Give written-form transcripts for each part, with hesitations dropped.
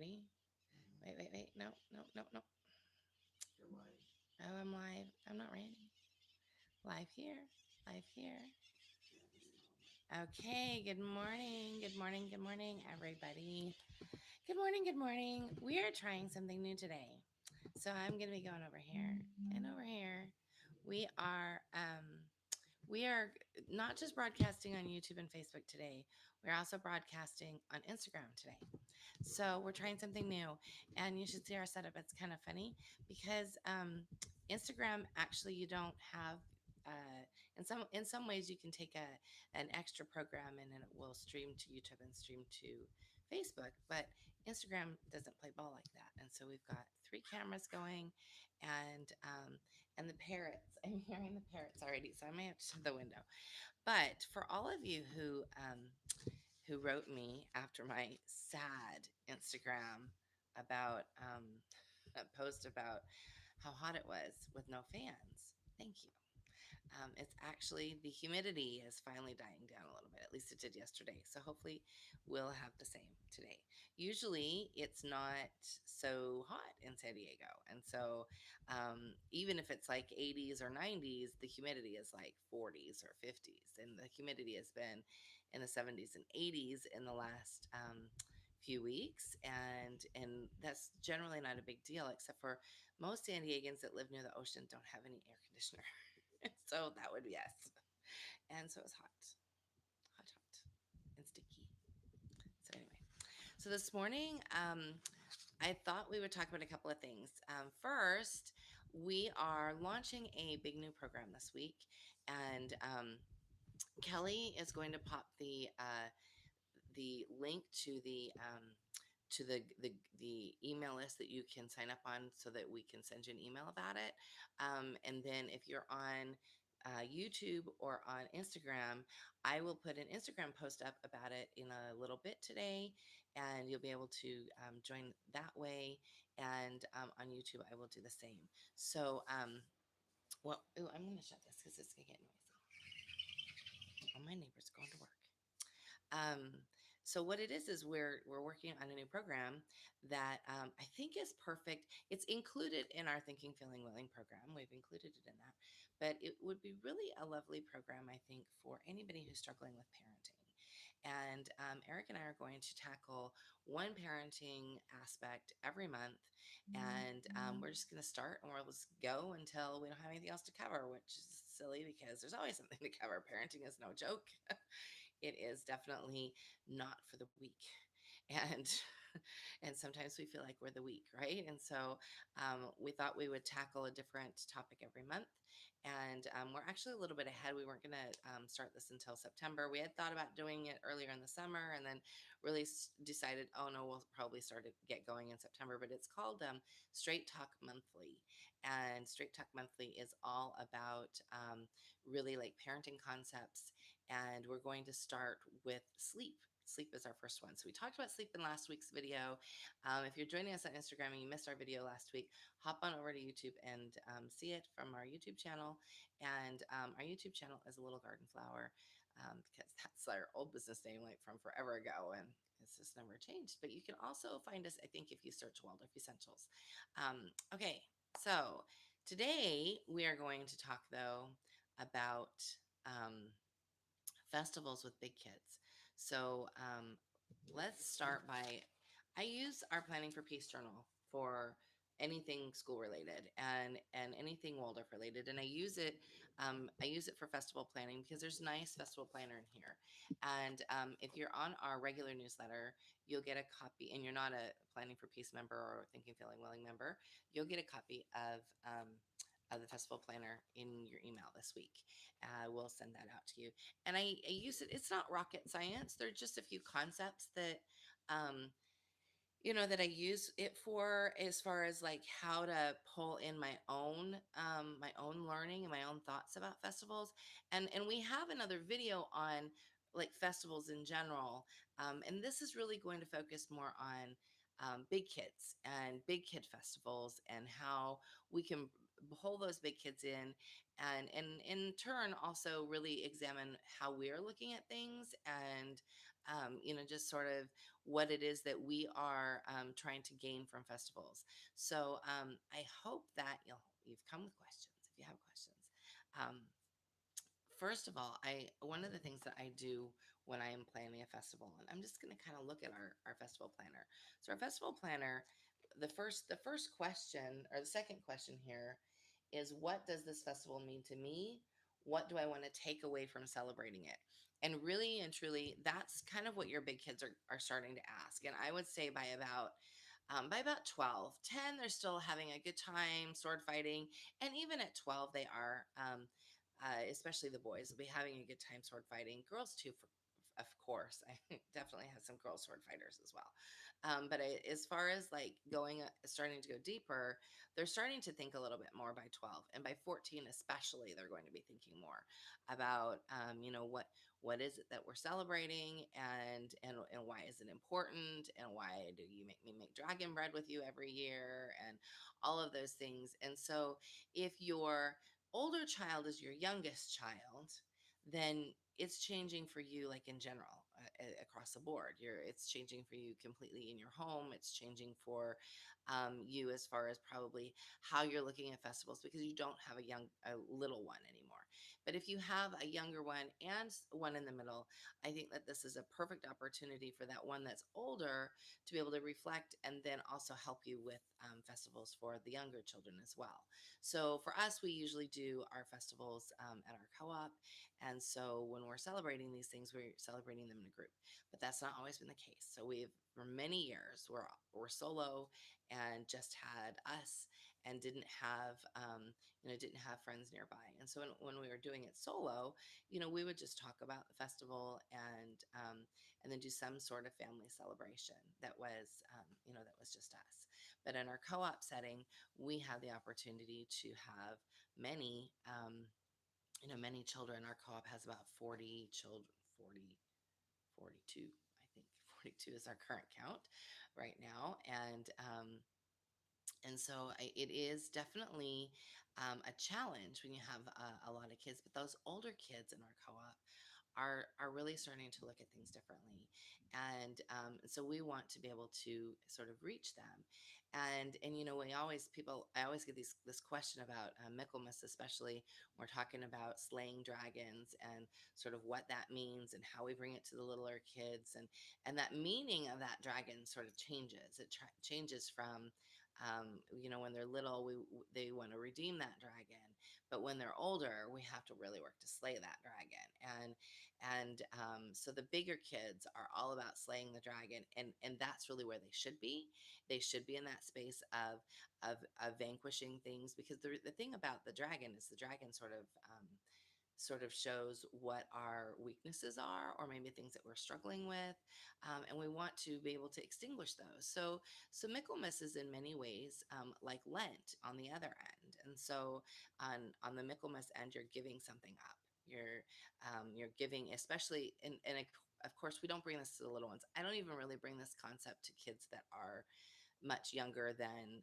ready? Wait. No. You're live. Oh, I'm live. I'm not ready. Live here. Live here. Yeah, just tell them. Okay. Good morning, everybody. Good morning. We are trying something new today. So I'm going to be going over here and over here. We are we are not just broadcasting on YouTube and Facebook today. We're also broadcasting on Instagram today. So we're trying something new, and you should see our setup. It's kind of funny because Instagram actually you don't have. In some ways you can take an extra program and then it will stream to YouTube and stream to Facebook, but Instagram doesn't play ball like that. And so we've got three cameras going, and the parrots. I'm hearing the parrots already, so I may have to shut the window. But for all of you who wrote me after my sad Instagram about a post about how hot it was with no fans. Thank you. It's actually the humidity is finally dying down a little bit. At least it did yesterday. So hopefully we'll have the same today. Usually it's not so hot in San Diego. And so even if it's like 80s or 90s, the humidity is like 40s or 50s. And the humidity has been in the 70s and 80s in the last few weeks, and that's generally not a big deal, except for most San Diegans that live near the ocean don't have any air conditioner. So that would be us. And so it was hot, and sticky. So anyway, so this morning, I thought we would talk about a couple of things. First, we are launching a big new program this week, and Kelly is going to pop the link to the email list that you can sign up on so that we can send you an email about it. And then if you're on YouTube or on Instagram, I will put an Instagram post up about it in a little bit today, and you'll be able to join that way. And on YouTube, I will do the same. So, well, ooh, I'm going to shut this because it's going to get noisy. Oh, my neighbor's going to work. Um, so what it is we're working on a new program that I think is perfect. It's included in our Thinking, Feeling, Willing program. We've included it in that, but it would be really a lovely program, I think, for anybody who's struggling with parenting. And Eric and I are going to tackle one parenting aspect every month, and we're just going to start and we'll just go until we don't have anything else to cover, which is silly because there's always something to cover. Parenting is no joke. It is definitely not for the weak. And and sometimes we feel like we're the weak, right? And so we thought we would tackle a different topic every month. And we're actually a little bit ahead. We weren't going to start this until September. We had thought about doing it earlier in the summer, and then really decided, oh no, we'll probably get going in September. But it's called Straight Talk Monthly, and Straight Talk Monthly is all about really like parenting concepts, and we're going to start with sleep. Sleep is our first one. So we talked about sleep in last week's video. If you're joining us on Instagram and you missed our video last week, hop on over to YouTube and see it from our YouTube channel. And our YouTube channel is a Little Garden Flower, because that's our old business name, like from forever ago, and it's just never changed. But you can also find us, I think, if you search Waldorf Essentials. Okay, so today we are going to talk though about um, festivals with big kids. So let's start by I use our Planning for Peace journal for anything school related and anything Waldorf related, and I use it for festival planning because there's nice festival planner in here. And if you're on our regular newsletter, you'll get a copy, and you're not a Planning for Peace member or Thinking, Feeling, Willing member, you'll get a copy of the festival planner in your email this week. We'll send that out to you. And I use it. It's not rocket science. There's just a few concepts that, um, that I use it for, as far as like how to pull in my own learning and my own thoughts about festivals. And we have another video on like festivals in general. And this is really going to focus more on big kids and big kid festivals and how we can pull those big kids in, and in turn also really examine how we're looking at things, and just sort of what it is that we are trying to gain from festivals. So I hope that you've come with questions if you have questions. Um, First of all, I one of the things that I do when I am planning a festival, and I'm just going to kind of look at our festival planner. So our festival planner, the first question or the second question here is, what does this festival mean to me? What do I want to take away from celebrating it? And really and truly, that's kind of what your big kids are starting to ask. And I would say by about 12, 10, they're still having a good time sword fighting. And even at 12, they are, especially the boys, will be having a good time sword fighting. Girls, too, of course. I definitely have some girl sword fighters as well. As far as like starting to go deeper, they're starting to think a little bit more by 12. And by 14, especially, they're going to be thinking more about, what is it that we're celebrating, and why is it important, and why do you make me make dragon bread with you every year, and all of those things. And so if your older child is your youngest child, then it's changing for you, like in general, across the board. It's changing for you completely in your home. It's changing for you as far as probably how you're looking at festivals, because you don't have a little one anymore. But if you have a younger one and one in the middle, I think that this is a perfect opportunity for that one that's older to be able to reflect, and then also help you with festivals for the younger children as well. So for us, we usually do our festivals at our co-op. And so when we're celebrating these things, we're celebrating them in a group. But that's not always been the case. So for many years, we're solo and just had us, and didn't have friends nearby. And so when we were doing it solo, we would just talk about the festival, and then do some sort of family celebration that was just us. But in our co-op setting, we have the opportunity to have many, many children. Our co-op has about 40 children, 40, 42, I think. 42 is our current count right now. And so it is definitely a challenge when you have a lot of kids, but those older kids in our co-op are really starting to look at things differently. And so we want to be able to sort of reach them. And I always get this question about Michaelmas, especially when we're talking about slaying dragons, and sort of what that means, and how we bring it to the littler kids, and that meaning of that dragon sort of changes. Changes from when they're little, they want to redeem that dragon, but when they're older, we have to really work to slay that dragon. And so the bigger kids are all about slaying the dragon, and that's really where they should be. They should be in that space of vanquishing things, because the thing about the dragon is the dragon sort of shows what our weaknesses are, or maybe things that we're struggling with, and we want to be able to extinguish those. So Michaelmas is in many ways like Lent on the other end. And so on the Michaelmas end, you're giving something up. You're giving, especially, and of course, we don't bring this to the little ones. I don't even really bring this concept to kids that are much younger than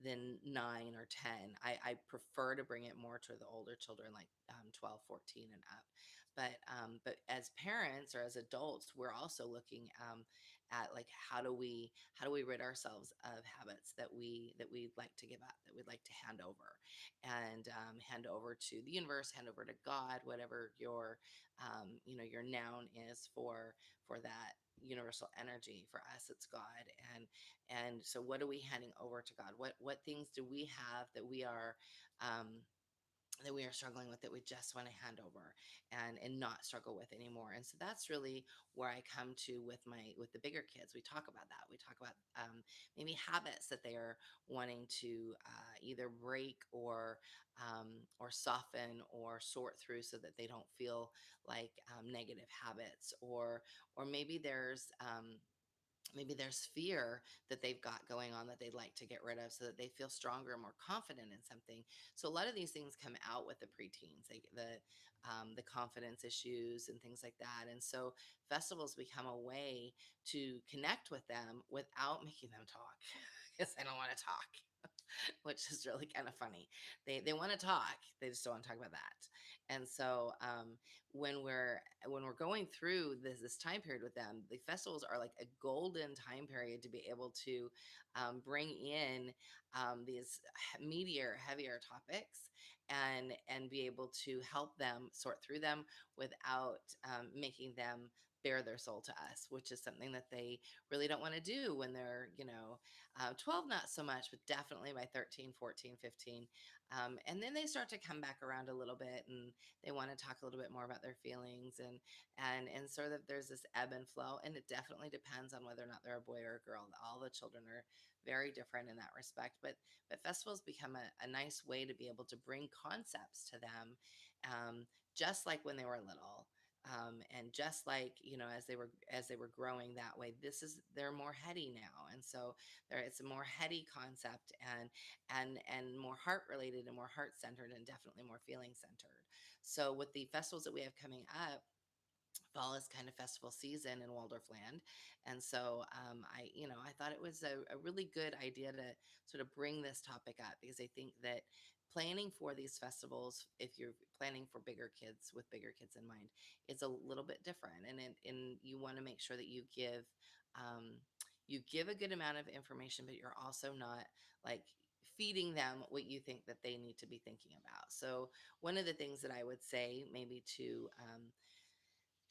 9 or 10. I prefer to bring it more to the older children, like 12, 14 and up. But as parents or as adults, we're also looking at, like, how do we rid ourselves of habits that we'd like to give up, that we'd like to hand over, and hand over to the universe, hand over to God, whatever your noun is for that universal energy. For us, it's God. And so what are we handing over to God? What things do we have um that we are struggling with, that we just want to hand over and not struggle with anymore? And so that's really where I come to with the bigger kids. We talk about that. We talk about maybe habits that they are wanting to either break, or soften, or sort through, so that they don't feel like negative habits, or maybe there's fear that they've got going on that they'd like to get rid of, so that they feel stronger and more confident in something. So a lot of these things come out with the preteens, like the confidence issues and things like that. And so festivals become a way to connect with them without making them talk. because they don't want to talk, which is really kind of funny. They want to talk, they just don't want to talk about that. And so when we're going through this time period with them, the festivals are like a golden time period to be able to bring in these meatier, heavier topics and be able to help them sort through them without making them bare their soul to us, which is something that they really don't want to do when they're 12, not so much, but definitely by 13, 14, 15. And then they start to come back around a little bit and they want to talk a little bit more about their feelings and sort of there's this ebb and flow. And it definitely depends on whether or not they're a boy or a girl. All the children are very different in that respect. But festivals become a nice way to be able to bring concepts to them, just like when they were little. And just like as they were growing that way, they're more heady now, and so it's a more heady concept and more heart related and more heart centered and definitely more feeling centered. So with the festivals that we have coming up, fall is kind of festival season in Waldorf Land. And so I thought it was a really good idea to sort of bring this topic up because I think that planning for these festivals, if you're planning for bigger kids with bigger kids in mind, is a little bit different. And you want to make sure that um, you give a good amount of information, but you're also not like feeding them what you think that they need to be thinking about. So one of the things that I would say maybe to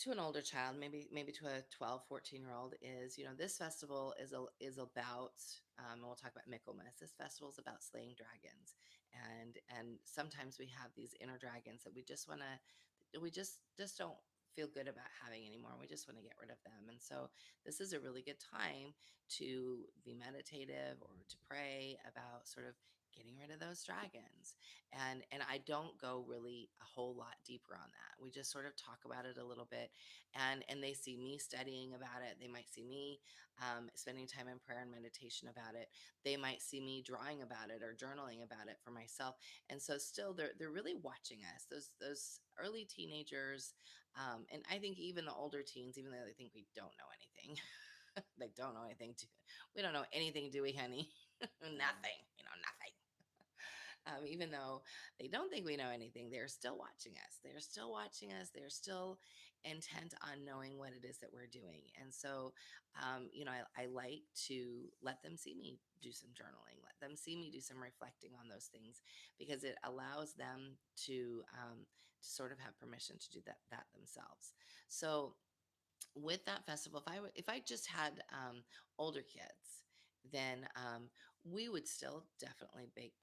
an older child, maybe to a 12, 14-year old, is this festival is about and we'll talk about Michaelmas. This festival is about slaying dragons, and sometimes we have these inner dragons that we just don't feel good about having anymore. We just want to get rid of them. And so this is a really good time to be meditative or to pray about sort of getting rid of those dragons. And I don't go really a whole lot deeper on that. We just sort of talk about it a little bit, and they see me studying about it. They might see me spending time in prayer and meditation about it. They might see me drawing about it or journaling about it for myself. And so still they're really watching us. Those early teenagers, and I think even the older teens, even though they think we don't know anything, they don't know anything. We don't know anything, do we, honey? Nothing. Nothing. Even though they don't think we know anything, they're still watching us. They're still watching us. They're still intent on knowing what it is that we're doing. And so, I like to let them see me do some journaling, let them see me do some reflecting on those things, because it allows them to sort of have permission to do that themselves. So with that festival, if I just had older kids, then we would still definitely bake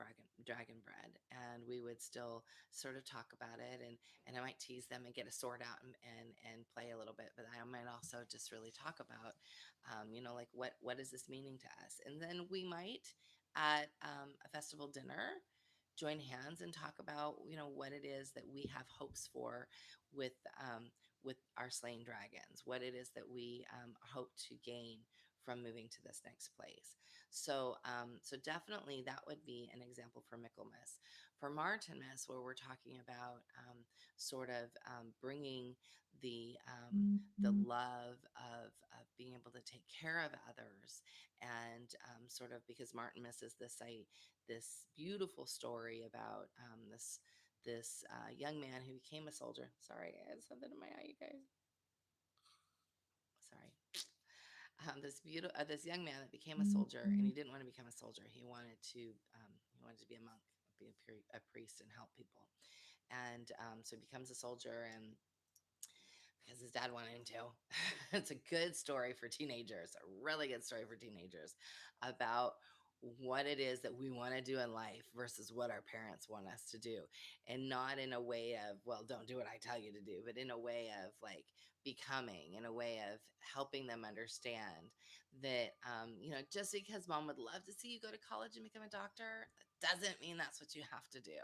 dragon bread, and we would still sort of talk about it, and I might tease them and get a sword out and play a little bit, but I might also just really talk about, like what is this meaning to us, and then we might at a festival dinner join hands and talk about what it is that we have hopes for with with our slaying dragons, what it is that we hope to gain from moving to this next place. So definitely that would be an example for Michaelmas. For Martinmas, where we're talking about sort of bringing the love of being able to take care of others, and sort of because Martinmas is this beautiful story about this young man who became a soldier. Sorry, I had something in my eye, you guys. Sorry. This young man that became a soldier, and he didn't want to become a soldier. He wanted to be a monk, be a priest, and help people. And so he becomes a soldier, and because his dad wanted him to. It's a good story for teenagers, a really good story for teenagers about what it is that we want to do in life versus what our parents want us to do. And not in a way of, well, don't do what I tell you to do, but in a way of like becoming, in a way of helping them understand that, just because mom would love to see you go to college and become a doctor, that doesn't mean that's what you have to do.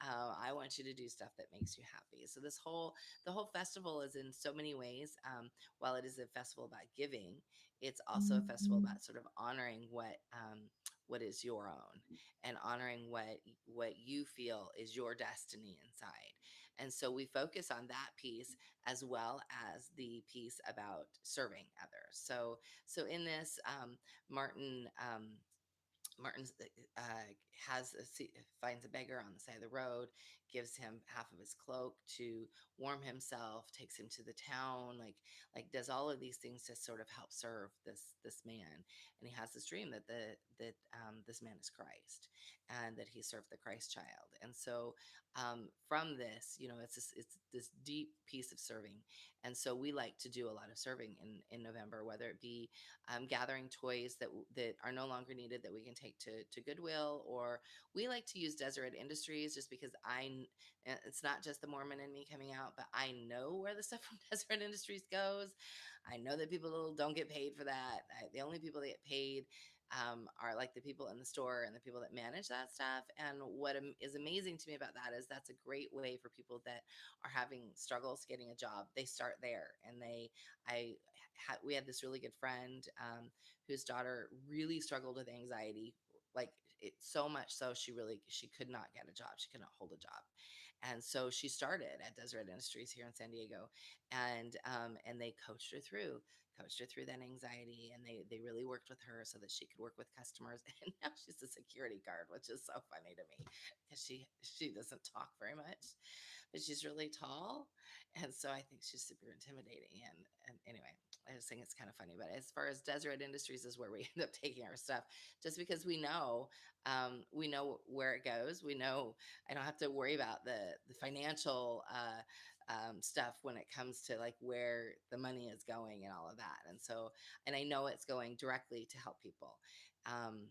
I want you to do stuff that makes you happy. So the whole festival is in so many ways. While it is a festival about giving, it's also a festival about sort of honoring what is your own, and honoring what you feel is your destiny inside. And so we focus on that piece as well as the piece about serving others. So in this, Martin. Martin's has finds a beggar on the side of the road, gives him half of his cloak to warm himself, takes him to the town, does all of these things to sort of help serve this man. And he has this dream that this man is Christ, and that he served the Christ child. And so from this, it's this deep piece of serving. And so we like to do a lot of serving in November, whether it be gathering toys that are no longer needed that we can take to Goodwill, or we like to use Deseret Industries just because it's not just the Mormon in me coming out, but I know where the stuff from Deseret Industries goes. I know that people don't get paid for that. The only people that get paid are like the people in the store and the people that manage that stuff. And what is amazing to me about that is that's a great way for people that are having struggles getting a job. They start there, and we had this really good friend whose daughter really struggled with anxiety, like so much so she could not get a job. She could not hold a job. And so she started at Deseret Industries here in San Diego, and they coached her through that anxiety, and they really worked with her so that she could work with customers. And now she's a security guard, which is so funny to me because she doesn't talk very much, but she's really tall, and so I think she's super intimidating. And anyway, I just think it's kind of funny. But as far as Deseret Industries is where we end up taking our stuff, just because we know where it goes. We know I don't have to worry about the financial stuff when it comes to like where the money is going and all of that. And I know it's going directly to help people. Um,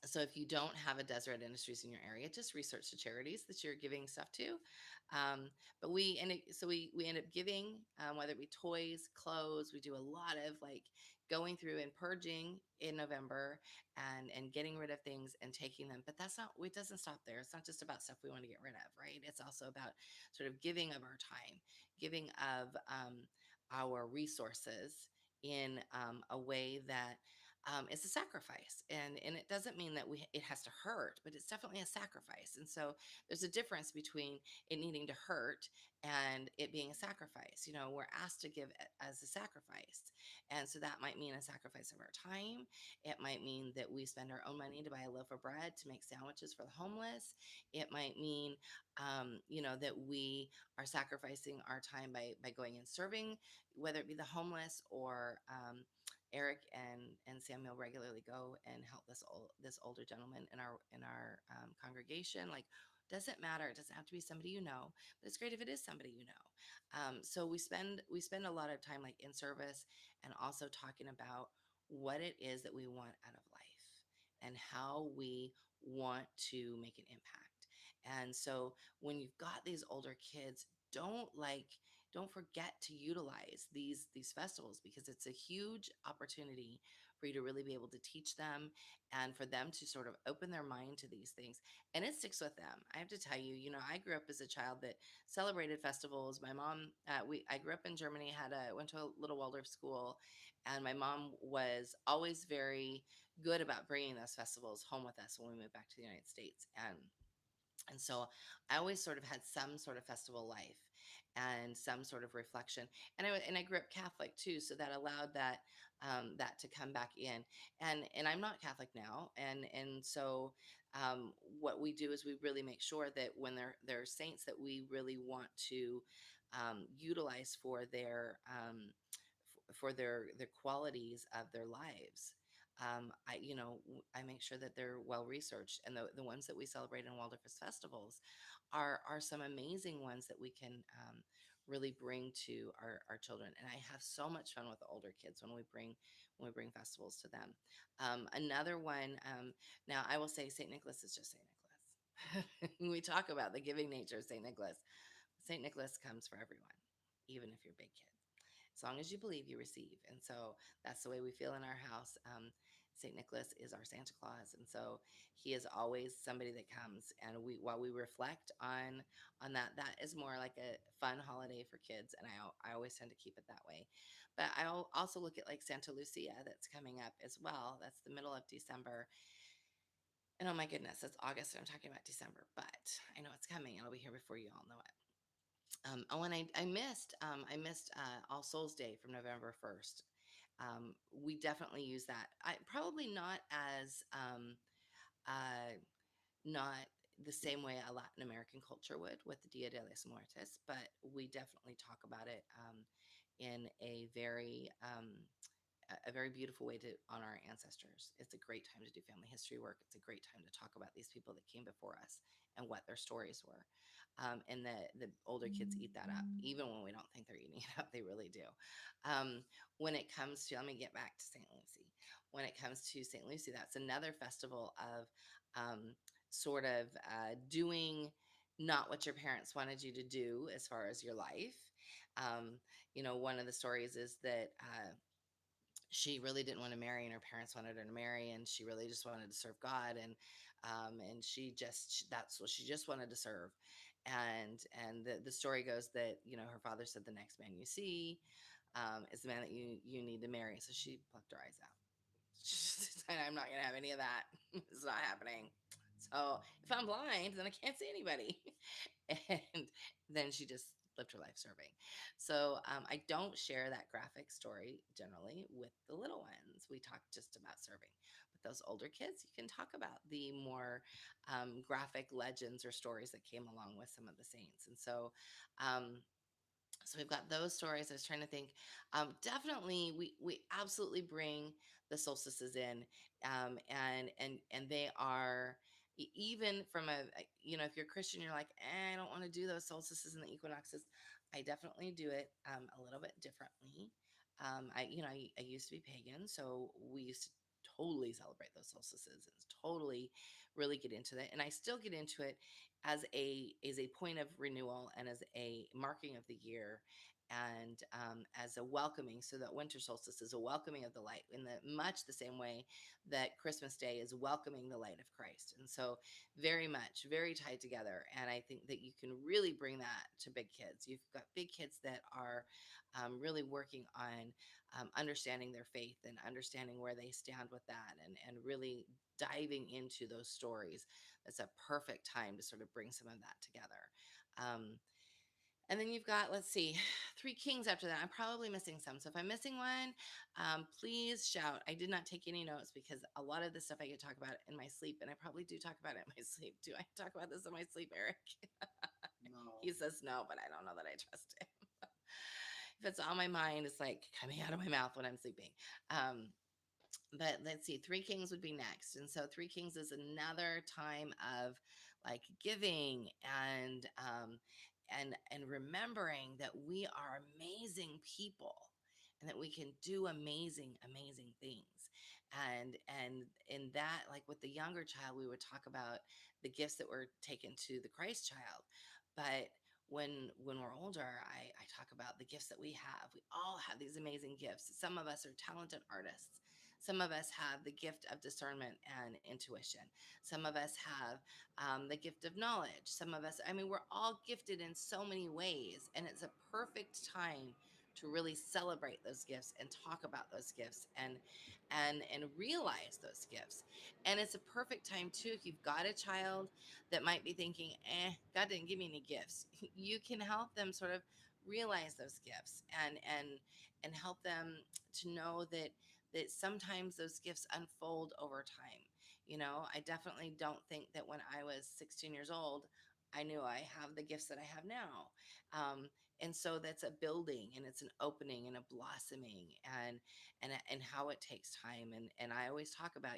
so if you don't have a Deseret Industries in your area, just research the charities that you're giving stuff to. But we end up giving, whether it be toys, clothes. We do a lot of like going through and purging in November, and getting rid of things and taking them. But that's not, it doesn't stop there. It's not just about stuff we want to get rid of, right? It's also about sort of giving of our time, giving of our resources in a way that it's a sacrifice. And it doesn't mean that it has to hurt, but it's definitely a sacrifice. And so there's a difference between it needing to hurt and it being a sacrifice. We're asked to give as a sacrifice. And so that might mean a sacrifice of our time. It might mean that we spend our own money to buy a loaf of bread to make sandwiches for the homeless. It might mean that we are sacrificing our time by going and serving, whether it be the homeless, or Eric and Samuel regularly go and help this older gentleman in our congregation. Like, doesn't matter. It doesn't have to be somebody you know, but it's great if it is somebody you know. So we spend a lot of time like in service, and also talking about what it is that we want out of life and how we want to make an impact. And so when you've got these older kids, don't forget to utilize these festivals, because it's a huge opportunity for you to really be able to teach them, and for them to sort of open their mind to these things, and it sticks with them. I have to tell you, I grew up as a child that celebrated festivals. My mom, I grew up in Germany, went to a little Waldorf school, and my mom was always very good about bringing those festivals home with us when we moved back to the United States. And so I always sort of had some sort of festival life and some sort of reflection. And I grew up Catholic too, so that allowed that to come back in. And I'm not Catholic now, and so what we do is we really make sure that when there are saints that we really want to utilize for their qualities of their lives. I make sure that they're well researched, and the ones that we celebrate in Waldorfist festivals are some amazing ones that we can really bring to our children. And I have so much fun with the older kids when we bring festivals to them. Another one, now I will say St. Nicholas is just St. Nicholas. We talk about the giving nature of St. Nicholas. St. Nicholas comes for everyone, even if you're big kids. As long as you believe, you receive. And so that's the way we feel in our house. St. Nicholas is our Santa Claus, and so he is always somebody that comes. And while we reflect on that is more like a fun holiday for kids, and I always tend to keep it that way. But I'll also look at like Santa Lucia that's coming up as well. That's the middle of December. And oh my goodness, it's August and I'm talking about December, but I know it's coming. It'll be here before you all know it. And I missed All Souls Day from November 1st. We definitely use that. Probably not as uh, not the same way a Latin American culture would with the Dia de los Muertos, but we definitely talk about it in a very beautiful way to honor our ancestors. It's a great time to do family history work. It's a great time to talk about these people that came before us and what their stories were. And the older kids eat that up, even when we don't think they're eating it up. They really do. When it comes to, let me get back to St. Lucie. When it comes to St. Lucie, that's another festival of um, sort of doing not what your parents wanted you to do as far as your life. Um, one of the stories is that she really didn't want to marry and her parents wanted her to marry, and she really just wanted to serve God, and that's what she just wanted to serve. And the story goes that her father said, the next man you see is the man that you need to marry. So she plucked her eyes out. She said, I'm not gonna have any of that. It's not happening. So if I'm blind, then I can't see anybody. And then she just lived her life serving. So I don't share that graphic story generally with the little ones. We talk just about serving. But those older kids, you can talk about the more graphic legends or stories that came along with some of the saints. And um, so we've got those stories. I was trying to think. Definitely, we absolutely bring the solstices in, and they are even from if you're Christian, you're like, I don't want to do those solstices and the equinoxes. I definitely do it a little bit differently. I used to be pagan, so we used to totally celebrate those solstices and totally really get into it, and I still get into it as a point of renewal and as a marking of the year, and as a welcoming, so that winter solstice is a welcoming of the light in the much the same way that Christmas Day is welcoming the light of Christ. And so very much very tied together, and I think that you can really bring that to big kids. You've got big kids that are really working on understanding their faith and understanding where they stand with that, and really diving into those stories. That's a perfect time to sort of bring some of that together. Um, and then you've got, let's see, Three Kings after that. I'm probably missing some. So if I'm missing one, please shout. I did not take any notes because a lot of this stuff I could talk about in my sleep, and I probably do talk about it in my sleep. Do I talk about this in my sleep, Eric? No. He says no, but I don't know that I trust him. If it's on my mind, it's like coming out of my mouth when I'm sleeping. Um, but let's see, Three Kings would be next. And so Three Kings is another time of like giving and remembering that we are amazing people and that we can do amazing things. And in that, like with the younger child, we would talk about the gifts that were taken to the Christ child. But when we're older, I talk about the gifts that we have. We all have these amazing gifts. Some of us are talented artists. Some of us have the gift of discernment and intuition. Some of us have the gift of knowledge. Some of us, I mean, we're all gifted in so many ways, and it's a perfect time to really celebrate those gifts and talk about those gifts and realize those gifts. And it's a perfect time too if you've got a child that might be thinking, God didn't give me any gifts. You can help them sort of realize those gifts and help them to know that sometimes those gifts unfold over time. I definitely don't think that when I was 16 years old, I knew I have the gifts that I have now. Um, and so that's a building, and it's an opening and a blossoming, and how it takes time. And I always talk about,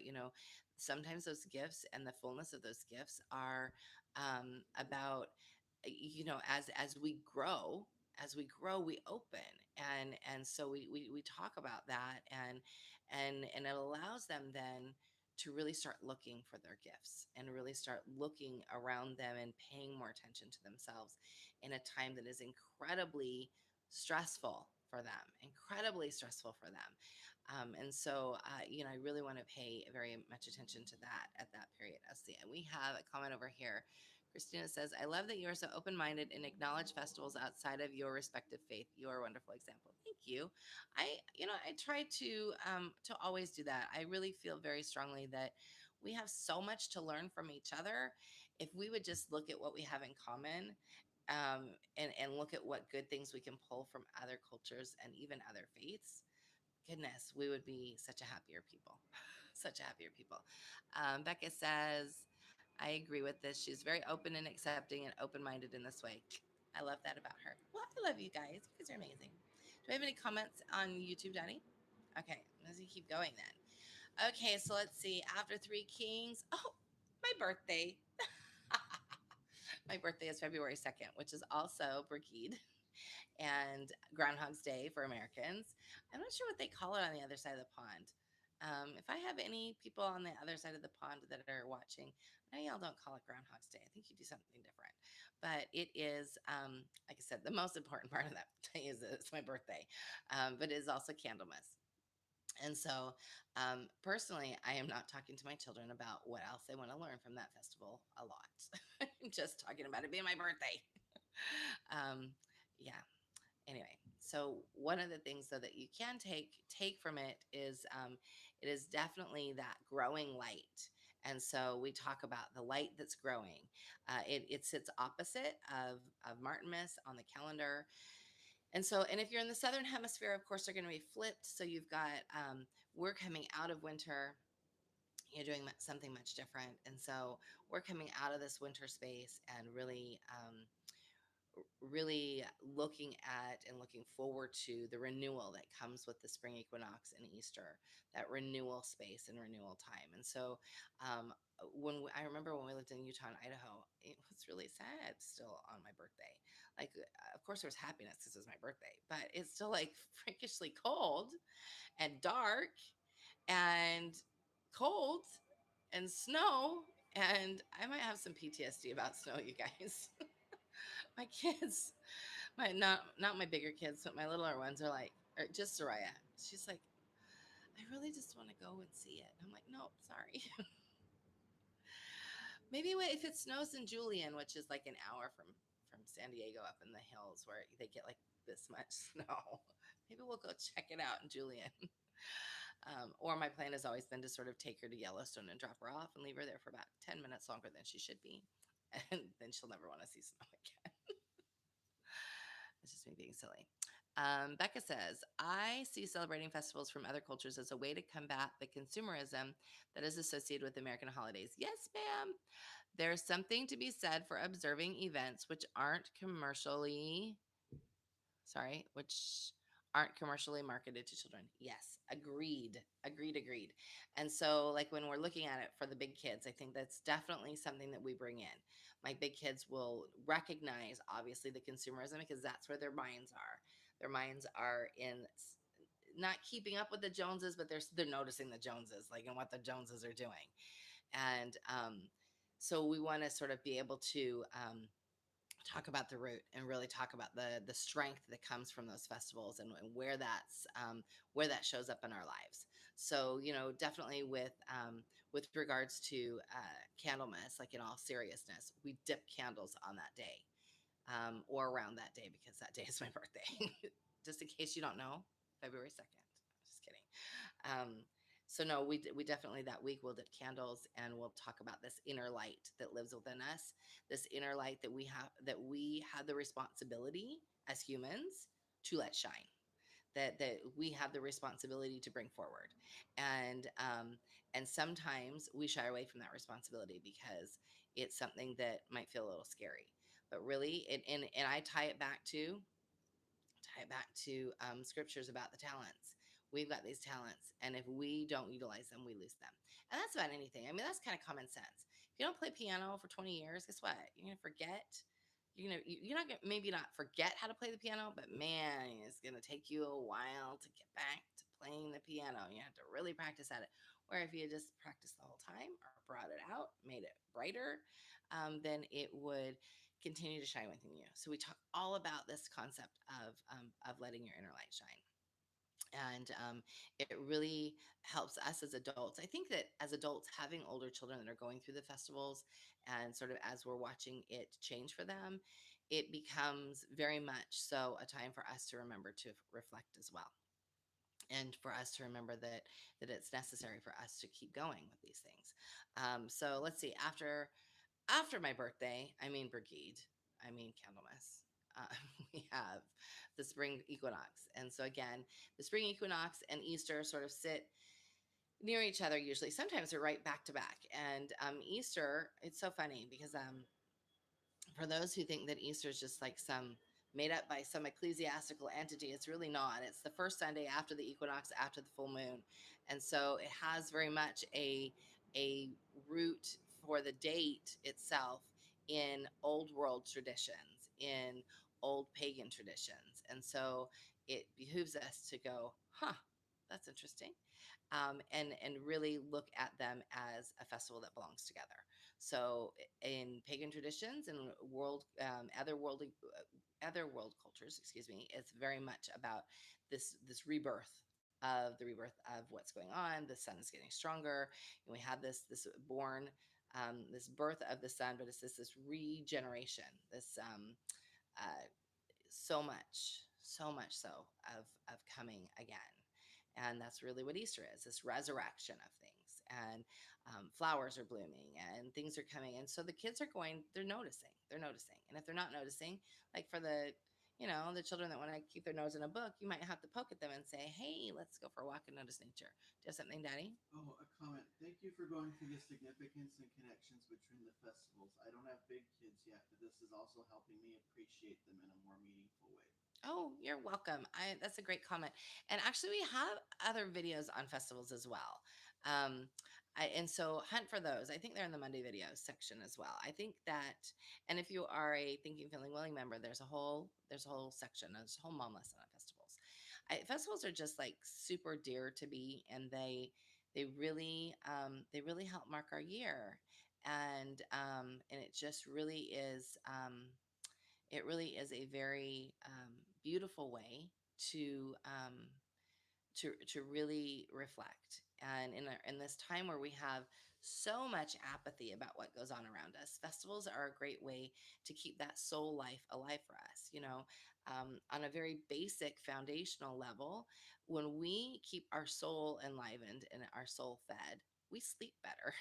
sometimes those gifts and the fullness of those gifts are about, as we grow, we open, and so we talk about that, and it allows them then to really start looking for their gifts and really start looking around them and paying more attention to themselves in a time that is incredibly stressful for them, and so I really want to pay very much attention to that at that period. And we have a comment over here. Christina says, I love that you are so open minded and acknowledge festivals outside of your respective faith. You are a wonderful example. Thank you. I try to always do that. I really feel very strongly that we have so much to learn from each other. If we would just look at what we have in common, and look at what good things we can pull from other cultures and even other faiths, goodness, we would be such a happier people. Such happier people. Becca says, I agree with this. She's very open and accepting and open minded in this way. I love that about her. Well, I love you guys. You guys are amazing. Do we have any comments on YouTube, Daddy? Okay, let's keep going then. Okay, so let's see. After Three Kings, oh, my birthday. My birthday is February 2nd, which is also Brigid and Groundhog's Day for Americans. I'm not sure what they call it on the other side of the pond. If I have any people on the other side of the pond that are watching, I know y'all don't call it Groundhog's Day. I think you do something different. But it is, like I said, the most important part of that day is that it's my birthday. But it is also Candlemas. And so, personally, I am not talking to my children about what else they want to learn from that festival a lot. I'm just talking about it being my birthday. Yeah, anyway, so one of the things though that you can take from it is, it is definitely that growing light. And so we talk about the light that's growing. It sits opposite of Martinmas on the calendar. And so, and if you're in the southern hemisphere, of course they're going to be flipped. So you've got, we're coming out of winter, you're doing something much different. And so we're coming out of this winter space and really, really looking at and looking forward to the renewal that comes with the spring equinox and Easter, that renewal space and renewal time. And so, I remember when we lived in Utah and Idaho, it was really sad still on my birthday. Like, of course, there was happiness because it was my birthday, but it's still like freakishly cold and dark and cold and snow. And I might have some PTSD about snow, you guys. My kids, my not my bigger kids, but my littler ones are like, or just Soraya. She's like, I really just want to go and see it. I'm like, no, sorry. Maybe if it snows in Julian, which is like an hour from San Diego up in the hills where they get like this much snow. Maybe we'll go check it out in Julian. Or my plan has always been to sort of take her to Yellowstone and drop her off and leave her there for about 10 minutes longer than she should be. And then she'll never want to see snow again. It's just me being silly. Becca says, I see celebrating festivals from other cultures as a way to combat the consumerism that is associated with American holidays. Yes, ma'am. There's something to be said for observing events which aren't commercially marketed to children. Yes, agreed, agreed, agreed. And so, like when we're looking at it for the big kids, I think that's definitely something that we bring in. My big kids will recognize, obviously, the consumerism because that's where their minds are. Their minds are in not keeping up with the Joneses, but they're noticing the Joneses, like and what the Joneses are doing. And so we want to sort of be able to talk about the root and really talk about the strength that comes from those festivals and where that shows up in our lives. So definitely with regards to Candlemas, like in all seriousness, we dip candles on that day, or around that day because that day is my birthday. Just in case you don't know, February 2nd. Just kidding. Um, so no, we definitely that week we'll dip candles and we'll talk about this inner light that lives within us, this inner light that we have the responsibility as humans to let shine, that we have the responsibility to bring forward, and sometimes we shy away from that responsibility because it's something that might feel a little scary, but really and I tie it back to scriptures about the talents. We've got these talents, and if we don't utilize them, we lose them. And that's about anything. I mean, that's kind of common sense. If you don't play piano for 20 years, guess what? You're gonna forget. You're not gonna maybe not forget how to play the piano, but man, it's gonna take you a while to get back to playing the piano. You have to really practice at it. Where if you just practiced the whole time or brought it out, made it brighter, then it would continue to shine within you. So we talk all about this concept of letting your inner light shine. And it really helps us as adults. I think that as adults, having older children that are going through the festivals and sort of as we're watching it change for them, it becomes very much so a time for us to remember to reflect as well. And for us to remember that it's necessary for us to keep going with these things. So let's see. After my birthday, I mean Brigid, I mean Candlemas. Uh, we have the spring equinox, and so again, the spring equinox and Easter sort of sit near each other usually. Sometimes they're right back to back. And Easter, it's so funny because for those who think that Easter is just like some made up by some ecclesiastical entity, it's really not. It's the first Sunday after the equinox, after the full moon, and so it has very much a root for the date itself in old world traditions, in old pagan traditions, and so it behooves us to go, huh, that's interesting, and really look at them as a festival that belongs together. So in pagan traditions and other world cultures, excuse me, it's very much about this rebirth of the rebirth of what's going on. The sun is getting stronger, and we have this born. This birth of the sun, but it's this regeneration, this uh, so much so of coming again. And that's really what Easter is, this resurrection of things. And flowers are blooming and things are coming. And so the kids are going, they're noticing. And if they're not noticing, like for the children that want to keep their nose in a book, you might have to poke at them and say, hey, let's go for a walk and notice nature. Do you have something, Daddy? Oh, a comment. Thank you for going through the significance and connections between the festivals. I don't have big kids yet, but this is also helping me appreciate them in a more meaningful way. Oh, you're welcome. That's a great comment. And actually, we have other videos on festivals as well. And so hunt for those. I think they're in the Monday videos section as well. I think that, and if you are a Thinking, Feeling, Willing member, there's a whole section, there's a whole mom lesson on festivals. Festivals are just like super dear to me, and they really help mark our year, and it just really is a very beautiful way to to really reflect. And in this time where we have so much apathy about what goes on around us, festivals are a great way to keep that soul life alive for us. On a very basic foundational level, when we keep our soul enlivened and our soul fed, we sleep better.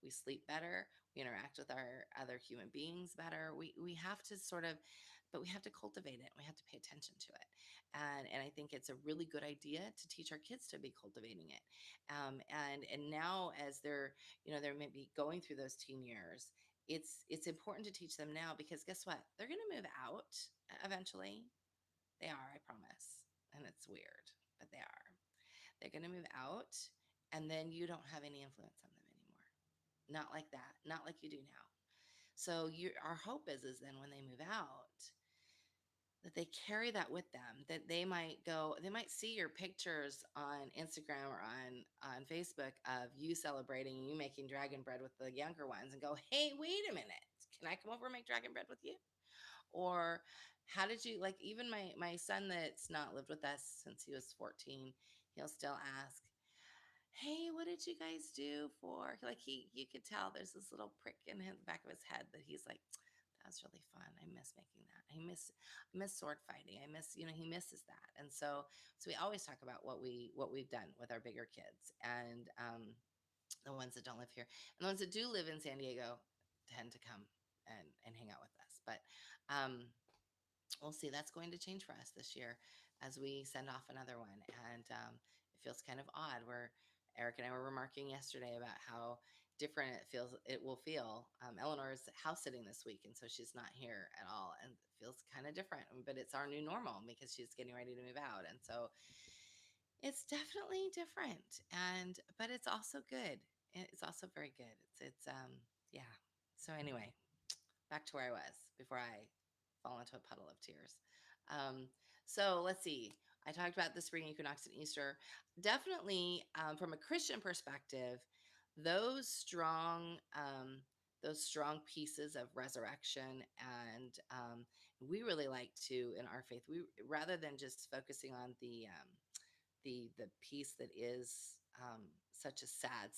We sleep better, we interact with our other human beings better. We have to sort of, but we have to cultivate it, we have to pay attention to it. And I think it's a really good idea to teach our kids to be cultivating it. And now, as they're maybe going through those teen years, it's important to teach them now, because guess what, they're going to move out eventually. They are, I promise. And it's weird, but they're going to move out, and then you don't have any influence on them anymore. Not like that, not like you do now. So our hope is then when they move out, that they carry that with them, that they might see your pictures on Instagram or on Facebook of you celebrating and you making dragon bread with the younger ones, and go, hey, wait a minute, can I come over and make dragon bread with you? Or how did you, like, even my son that's not lived with us since he was 14, he'll still ask, hey, what did you guys do for, like, you could tell there's this little prick in the back of his head that he's like, that was really fun. I miss making that. I miss sword fighting. He misses that. And so we always talk about what we've done with our bigger kids, and the ones that don't live here, and the ones that do live in San Diego tend to come and hang out with us. But um we'll see. That's going to change for us this year as we send off another one. And it feels kind of odd. Where Eric and I were remarking yesterday about how different it will feel. Eleanor's house sitting this week, and so she's not here at all, and it feels kind of different. But it's our new normal because she's getting ready to move out, and so it's definitely different. And but it's also good. It's also very good. It's yeah. So anyway, back to where I was before I fall into a puddle of tears. Um, so let's see. I talked about the spring equinox and Easter. Definitely, from a Christian perspective, those strong those strong pieces of resurrection, and we really like to, in our faith, we, rather than just focusing on the piece that is such a sad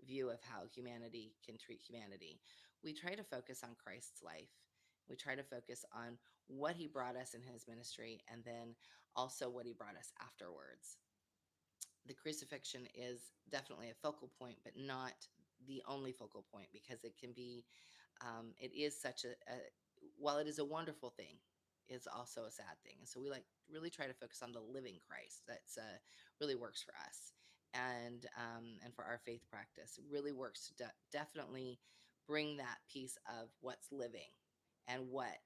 view of how humanity can treat humanity, we try to focus on Christ's life. We try to focus on what he brought us in his ministry, and then also what he brought us afterwards. The crucifixion is definitely a focal point, but not the only focal point, because it is such a while it is a wonderful thing, it's also a sad thing. And so we like really try to focus on the living Christ. That's really works for us. and for our faith practice. It really works to definitely bring that piece of what's living and what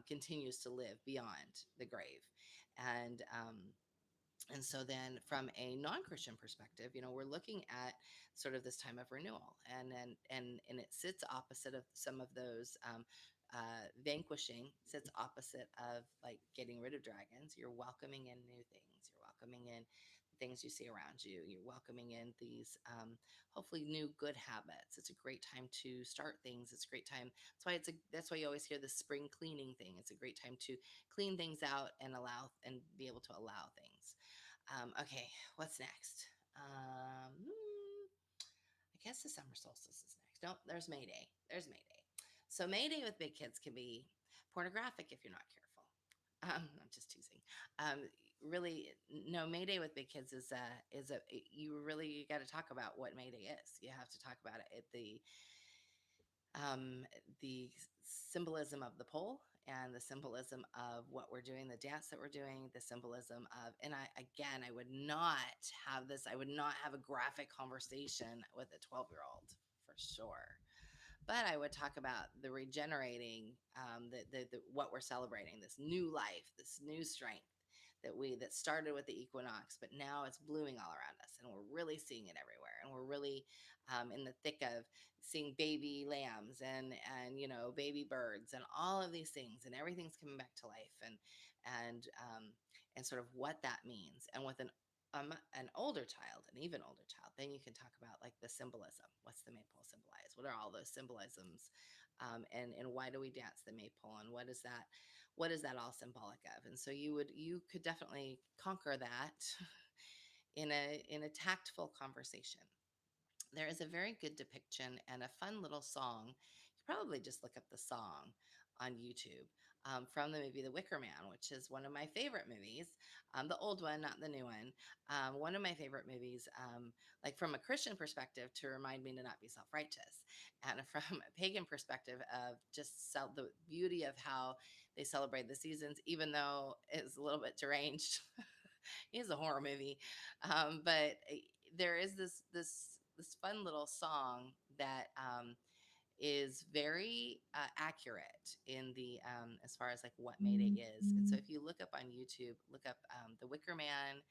continues to live beyond the grave. And and so then from a non-Christian perspective, we're looking at sort of this time of renewal, and it sits opposite of some of those vanquishing, sits opposite of like getting rid of dragons. You're welcoming in new things. You're welcoming in things you see around you. You're welcoming in these hopefully new good habits. It's a great time to start things. It's a great time. That's why you always hear the spring cleaning thing. It's a great time to clean things out and be able to allow things. Okay, what's next? I guess the summer solstice is next. No, there's May Day. There's May Day. So May Day with big kids can be pornographic if you're not careful. I'm just teasing. Really, no. May Day with big kids is a you got to talk about what May Day is. You have to talk about it at um, the symbolism of the pole and the symbolism of what we're doing, the dance that we're doing, the symbolism of, and I would not have this, I would not have a graphic conversation with a 12-year-old for sure. But I would talk about the regenerating, what we're celebrating, this new life, this new strength that started with the equinox, but now it's blooming all around us, and we're really seeing it everywhere, and we're really in the thick of seeing baby lambs and baby birds and all of these things, and everything's coming back to life, and sort of what that means, and with an older child, an even older child, then you can talk about like the symbolism. What's the maypole symbolize? What are all those symbolisms? And why do we dance the maypole? And what is that all symbolic of? And so you could definitely conquer that in a tactful conversation. There is a very good depiction and a fun little song. You probably just look up the song on YouTube, from the movie The Wicker Man, which is one of my favorite movies. The old one, not the new one. One of my favorite movies, like from a Christian perspective, to remind me to not be self righteous, and from a pagan perspective, of just the beauty of how they celebrate the seasons, even though it's a little bit deranged. It's a horror movie, but there is this fun little song that is very accurate in the as far as like what Mayday is. And so if you look up on YouTube, look up the Wicker Man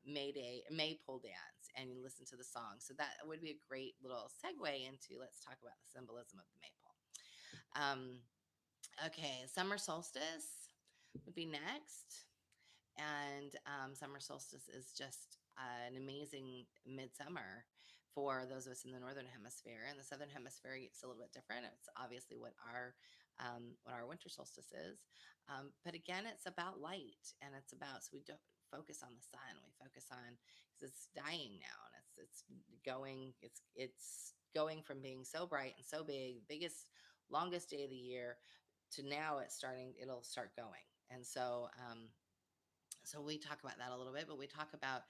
Mayday Maypole dance, and you listen to the song. So that would be a great little segue into let's talk about the symbolism of the maypole. Okay, summer solstice would be next. And summer solstice is just an amazing midsummer for those of us in the northern hemisphere. And the southern hemisphere, it's a little bit different. It's obviously what our winter solstice is, but again, it's about light, and it's about, so we don't focus on the sun. We focus on, because it's dying now, and it's going from being so bright and so big, biggest, longest day of the year, to now it'll start going. And so we talk about that a little bit, but we talk about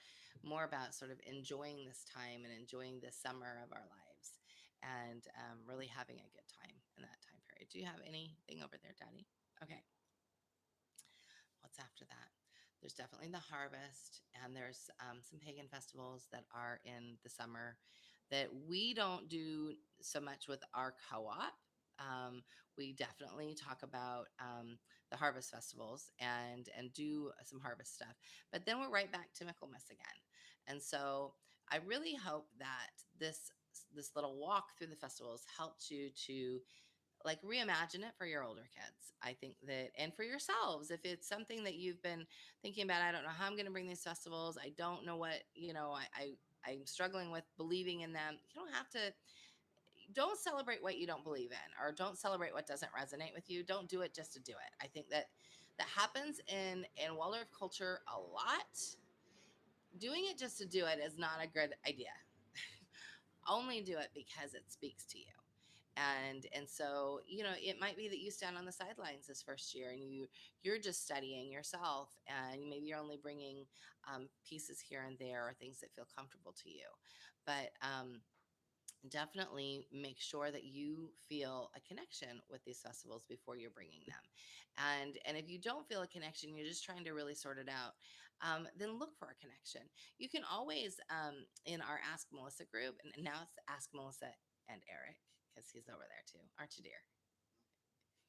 more about sort of enjoying this time and enjoying this summer of our lives, and really having a good time in that time period. Do you have anything over there, Daddy? Okay. What's after that? There's definitely the harvest, and there's some pagan festivals that are in the summer that we don't do so much with our co-op. We definitely talk about the harvest festivals and do some harvest stuff, but then we're right back to Michaelmas again. And so I really hope that this little walk through the festivals helps you to like reimagine it for your older kids. I think that, and for yourselves, if it's something that you've been thinking about, I don't know how I'm going to bring these festivals, I don't know what, I'm struggling with believing in them. You don't have to, don't celebrate what you don't believe in, or don't celebrate what doesn't resonate with you. Don't do it just to do it. I think that happens in Waldorf culture a lot. Doing it just to do it is not a good idea. Only do it because it speaks to you. And so it might be that you stand on the sidelines this first year, and you're just studying yourself, and maybe you're only bringing pieces here and there, or things that feel comfortable to you, but definitely make sure that you feel a connection with these festivals before you're bringing them. And if you don't feel a connection, you're just trying to really sort it out, then look for a connection. You can always, in our Ask Melissa group, and now it's Ask Melissa and Eric, because he's over there too, aren't you, dear?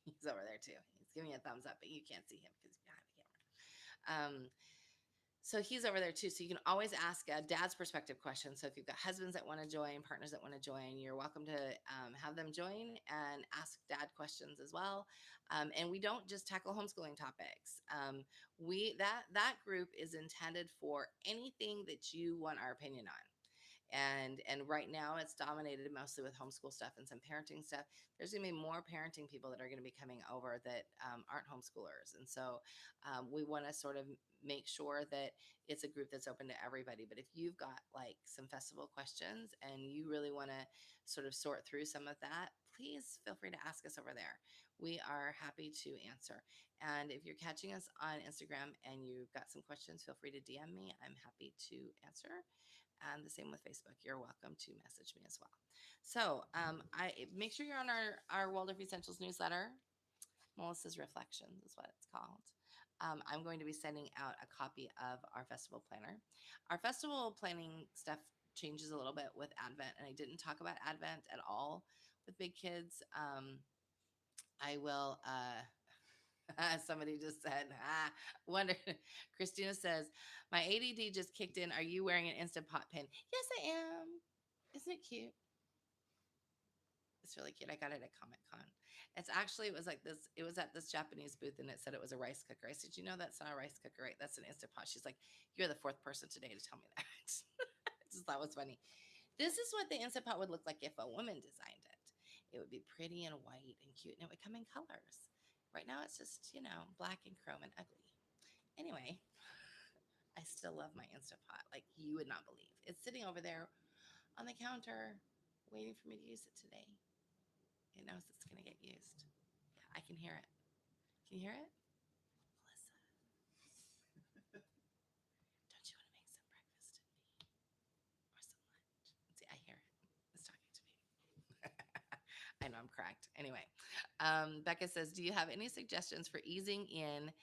He's over there too. He's giving me a thumbs up, but you can't see him because he's behind the camera. So he's over there too. So you can always ask a dad's perspective question. So if you've got husbands that want to join, partners that want to join, you're welcome to have them join and ask dad questions as well. And we don't just tackle homeschooling topics. We that group is intended for anything that you want our opinion on. And right now it's dominated mostly with homeschool stuff and some parenting stuff. There's going to be more parenting people that are going to be coming over that aren't homeschoolers, and so we want to sort of make sure that it's a group that's open to everybody. But if you've got like some festival questions and you really want to sort of sort through some of that, please feel free to ask us over there. We are happy to answer. And if you're catching us on Instagram and you've got some questions, feel free to DM me. I'm happy to answer. And the same with Facebook. You're welcome to message me as well. So I make sure you're on our Waldorf Essentials newsletter. Melissa's Reflections is what it's called. I'm going to be sending out a copy of our festival planner. Our festival planning stuff changes a little bit with Advent, and I didn't talk about Advent at all with big kids. I will. Somebody just said, wonder. Christina says, my ADD just kicked in. Are you wearing an Instant Pot pin? Yes, I am. Isn't it cute? It's really cute. I got it at Comic Con. It's actually, it was like this, it was at this Japanese booth and it said it was a rice cooker. I said, you know, that's not a rice cooker, right? That's an Instant Pot. She's like, you're the fourth person today to tell me that. I just thought it was funny. This is what the Instant Pot would look like if a woman designed it. It would be pretty and white and cute, and it would come in colors. Right now, it's just, black and chrome and ugly. Anyway, I still love my Instant Pot like you would not believe. It's sitting over there on the counter waiting for me to use it today. It knows it's going to get used. Yeah, I can hear it. Can you hear it? Melissa, don't you want to make some breakfast in me or some lunch? See, I hear it. It's talking to me. I know I'm cracked. Anyway, Becca says, do you have any suggestions for easing in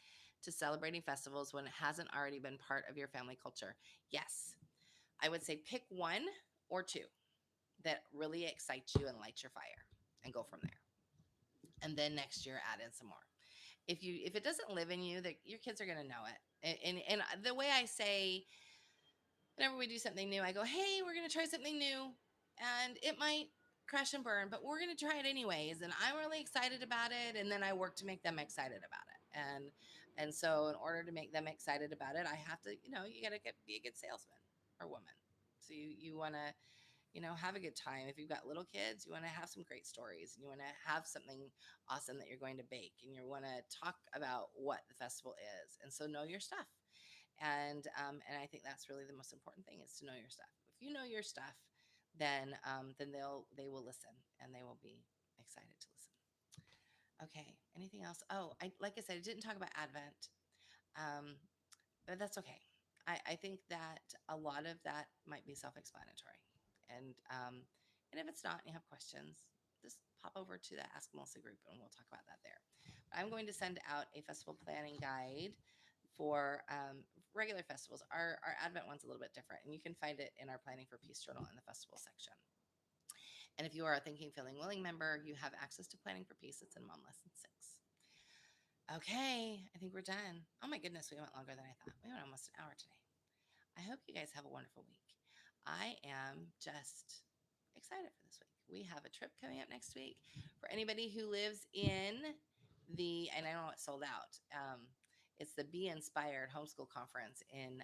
to celebrating festivals when it hasn't already been part of your family culture? Yes. I would say pick one or two that really excite you and light your fire and go from there. And then next year add in some more. If it doesn't live in you, that your kids are going to know it. And the way I say, whenever we do something new, I go, hey, we're going to try something new, and it might crash and burn, but we're going to try it anyways, and I'm really excited about it. And then I work to make them excited about it. And so in order to make them excited about it, I have to, you got to be a good salesman or woman. So you want to, have a good time. If you've got little kids, you want to have some great stories, and you want to have something awesome that you're going to bake, and you want to talk about what the festival is. And so know your stuff. And I think that's really the most important thing, is to know your stuff. If you know your stuff, then they will listen, and they will be excited to listen. Okay. Anything else? Oh, like I said, I didn't talk about Advent, um, but that's okay. I think that a lot of that might be self-explanatory, and if it's not, and you have questions, just pop over to the Ask Melissa group, and we'll talk about that there. I'm going to send out a festival planning guide for regular festivals. Our Advent one's a little bit different, and you can find it in our Planning for Peace journal in the festival section. And if you are a Thinking, Feeling, Willing member, you have access to Planning for Peace. It's in Mom Lesson 6. Okay, I think we're done. Oh my goodness, we went longer than I thought. We went almost an hour today. I hope you guys have a wonderful week. I am just excited for this week. We have a trip coming up next week for anybody who lives in and I know it's sold out. It's the Be Inspired Homeschool Conference in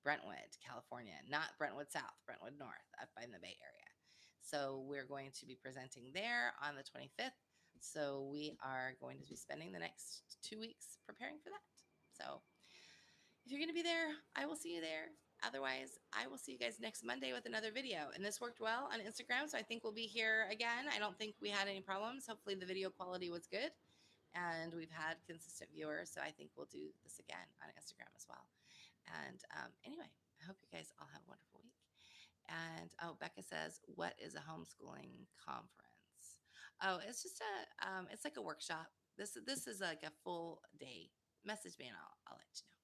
Brentwood, California, not Brentwood South, Brentwood North, up in the Bay Area. So we're going to be presenting there on the 25th. So we are going to be spending the next 2 weeks preparing for that. So if you're going to be there, I will see you there. Otherwise, I will see you guys next Monday with another video. And this worked well on Instagram, so I think we'll be here again. I don't think we had any problems. Hopefully the video quality was good, and we've had consistent viewers, so I think we'll do this again on Instagram as well. And anyway, I hope you guys all have a wonderful week. And oh, Becca says, "What is a homeschooling conference?" Oh, it's just it's like a workshop. This is like a full day. Message me and I'll let you know.